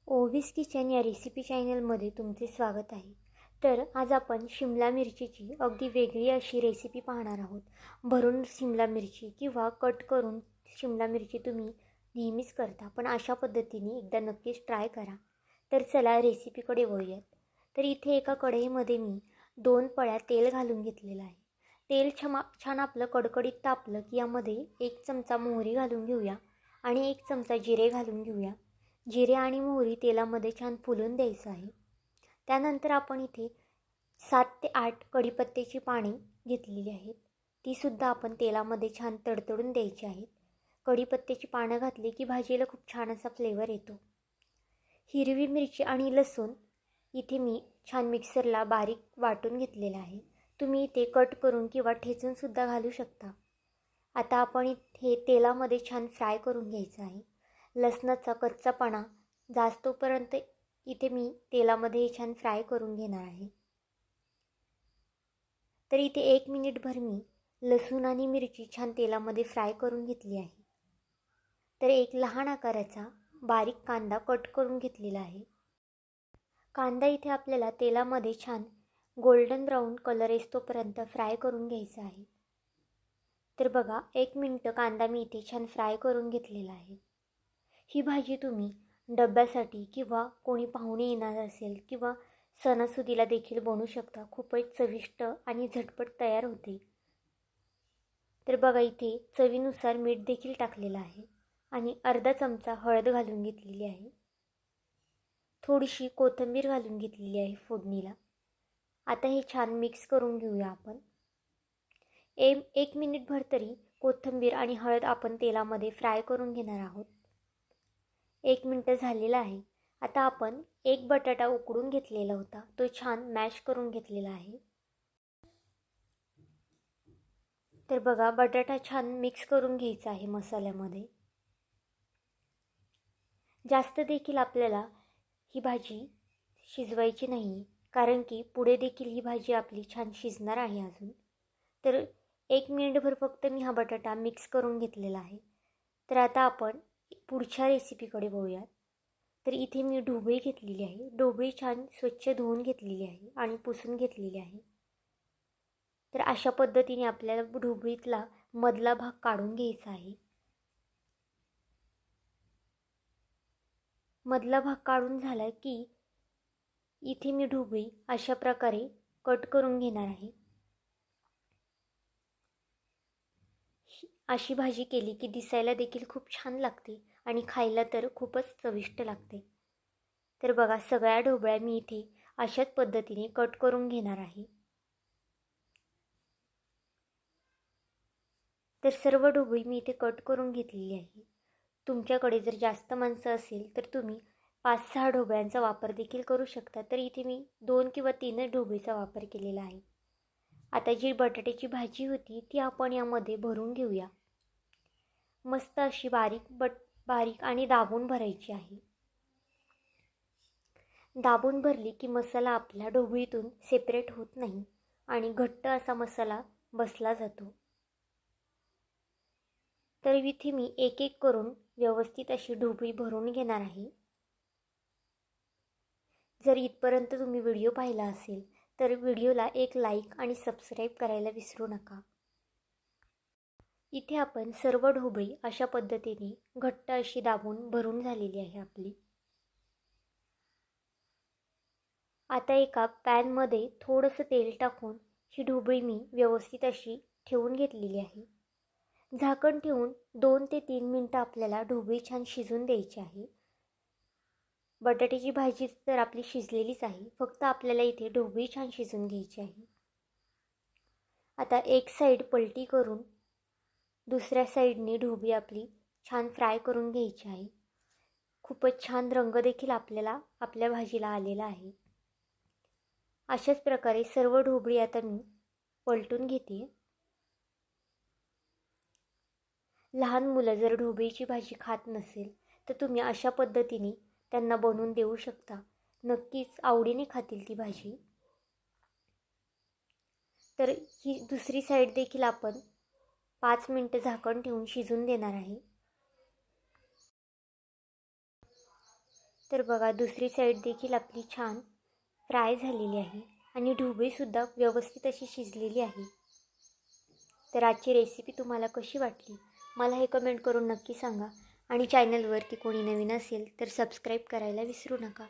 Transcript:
ओवीस kitchen या recipe चॅनलमध्ये तुमचे स्वागत आहे. तर आज आपण शिमला मिरचीची अगदी वेगळी अशी रेसिपी पाहणार आहोत. भरून शिमला मिरची किंवा कट करून शिमला मिरची तुम्ही नेहमीच करता, पण अशा पद्धतीने एकदा नक्कीच ट्राय करा. तर चला रेसिपीकडे वळूयात. तर इथे एका कढईमध्ये मी 2 पळ्या तेल घालून घेतलेलं आहे. तेल छान आपलं कडकडीत तापलं की यामध्ये 1 चमचा मोहरी घालून घेऊया आणि 1 चमचा जिरे घालून घेऊया. जिरे आणि मोहरी तेलामध्ये छान फुलून द्यायचं आहे. त्यानंतर आपण इथे 7 ते 8 कढीपत्त्याची पाने घेतलेली आहेत. तीसुद्धा आपण तेलामध्ये छान तडतडून द्यायची आहेत. कढीपत्त्याची पानं घातली की भाजीला खूप छान असा फ्लेवर येतो. हिरवी मिरची आणि लसूण इथे मी छान मिक्सरला बारीक वाटून घेतलेला आहे. तुम्ही इथे कट करून किंवा ठेचूनसुद्धा घालू शकता. आता आपण इथे तेलामध्ये छान फ्राय करून घ्यायचं आहे. लसणाचा कच्चापणा जास्तोपर्यंत इथे मी तेलामध्ये छान फ्राय करून घेणार आहे. तर इथे 1 मिनिटभर मी लसूण आणि मिरची छान तेलामध्ये फ्राय करून घेतली आहे. तर एक लहान आकाराचा बारीक कांदा कट करून घेतलेला आहे. कांदा इथे आपल्याला तेलामध्ये छान गोल्डन ब्राऊन कलर येतोपर्यंत फ्राय करून घ्यायचा आहे. तर बघा 1 मिनिट कांदा मी इथे छान फ्राय करून घेतलेला आहे. ही भाजी तुम्ही डब्यासाठी किंवा कोणी पाहुणे येणार असेल किंवा सणासुदीला देखील बनवू शकता. खूपच चविष्ट आणि झटपट तयार होते. तर बघा इथे चवीनुसार मीठ देखील टाकलेलं आहे आणि अर्धा चमचा हळद घालून घेतलेली आहे. थोडीशी कोथिंबीर घालून घेतलेली आहे फोडणीला. आता हे छान मिक्स करून घेऊया आपण. 1 मिनिटभर तरी कोथिंबीर आणि हळद आपण तेलामध्ये फ्राय करून घेणार आहोत. 1 मिनिट झालेला आहे. आता आपण 1 बटाटा उकडून घेतलेला होता, तो छान मॅश करून घेतलेला आहे. तर बघा बटाटा छान मिक्स करून घ्यायचा आहे मसाल्यामध्ये. जास्त देखील आपल्याला ही भाजी शिजवायची नाही, कारण की पुढे देखील ही भाजी आपली छान शिजणार आहे अजून. तर 1 मिनिटभर फक्त मी हा बटाटा मिक्स करून घेतलेला आहे. तर आता आपण पुढच्या रेसिपीकडे वळूयात. तर इथे मी ढोबळी घेतलेली आहे. ढोबळी छान स्वच्छ धुवून घेतलेली आहे आणि पुसून घेतलेली आहे. तर अशा पद्धतीने आपल्याला ढोबळीतला मधला भाग काढून घ्यायचा आहे. मधला भाग काढून झाला की इथे मी ढोबळी अशा प्रकारे कट करून घेणार आहे. अशी भाजी केली की दिसायला देखील खूप छान लागते आणि खायला तर खूपच चविष्ट लागते. तर बघा सगळ्या ढोबळ्या मी इथे अशाच पद्धतीने कट करून घेणार आहे. तर सर्व ढोबळी मी इथे कट करून घेतलेली आहे. तुमच्याकडे जर जास्त माणसं असेल तर तुम्ही 5-6 ढोबळ्यांचा वापर देखील करू शकता. तर इथे मी 2 किंवा 3 ढोबळीचा वापर केलेला आहे. आता जी बटाट्याची भाजी होती ती आपण यामध्ये भरून घेऊया. मस्त अशी बारीक आणि दाबून भरायची आहे. दाबून भरली की मसाला आपल्या ढोबळीतून सेपरेट होत नाही आणि घट्ट असा मसाला बसला जातो. तर इथे मी एक एक करून व्यवस्थित अशी ढोबळी भरून घेणार आहे. जर इथपर्यंत तुम्ही व्हिडिओ पाहिला असेल तर व्हिडिओला एक लाईक आणि सबस्क्राईब करायला विसरू नका. इथे आपण सर्व ढोबळी अशा पद्धतीने घट्ट अशी दाबून भरून झालेली आहे आपली. आता एका पॅनमध्ये थोडंसं तेल टाकून ही ढोबळी मी व्यवस्थित अशी ठेवून घेतलेली आहे. झाकण ठेवून 2 ते 3 मिनटं आपल्याला ढोबळी छान शिजून द्यायची आहे. बटाट्याची भाजी तर आपली शिजलेलीच आहे, फक्त आपल्याला इथे ढोबळी छान शिजून घ्यायची आहे. आता एक साईड पलटी करून दुसऱ्या साईडने ढोबळी आपली छान फ्राय करून घ्यायची आहे. खूपच छान रंग देखील आपल्याला आपल्या भाजीला आलेला आहे. अशाच प्रकारे सर्व ढोबळी आता मी पलटून घेते. लहान मुलं जर ढोबळीची भाजी खात नसेल तर तुम्ही अशा पद्धतीने त्यांना बनवून देऊ शकता. नक्कीच आवडीने खातील ती भाजी. तर ही दुसरी साईड देखील आपण 5 मिनिटं झाकण ठेवून शिजून देणार आहे. तर बघा दुसरी साईड देखील आपली छान फ्राय झालेली आहे आणि ढोबळीसुद्धा व्यवस्थित अशी शिजलेली आहे. तर आजची रेसिपी तुम्हाला कशी वाटली मला हे कमेंट करून नक्की सांगा आणि चॅनलवरती कोणी नवीन असेल तर सबस्क्राईब करायला विसरू नका.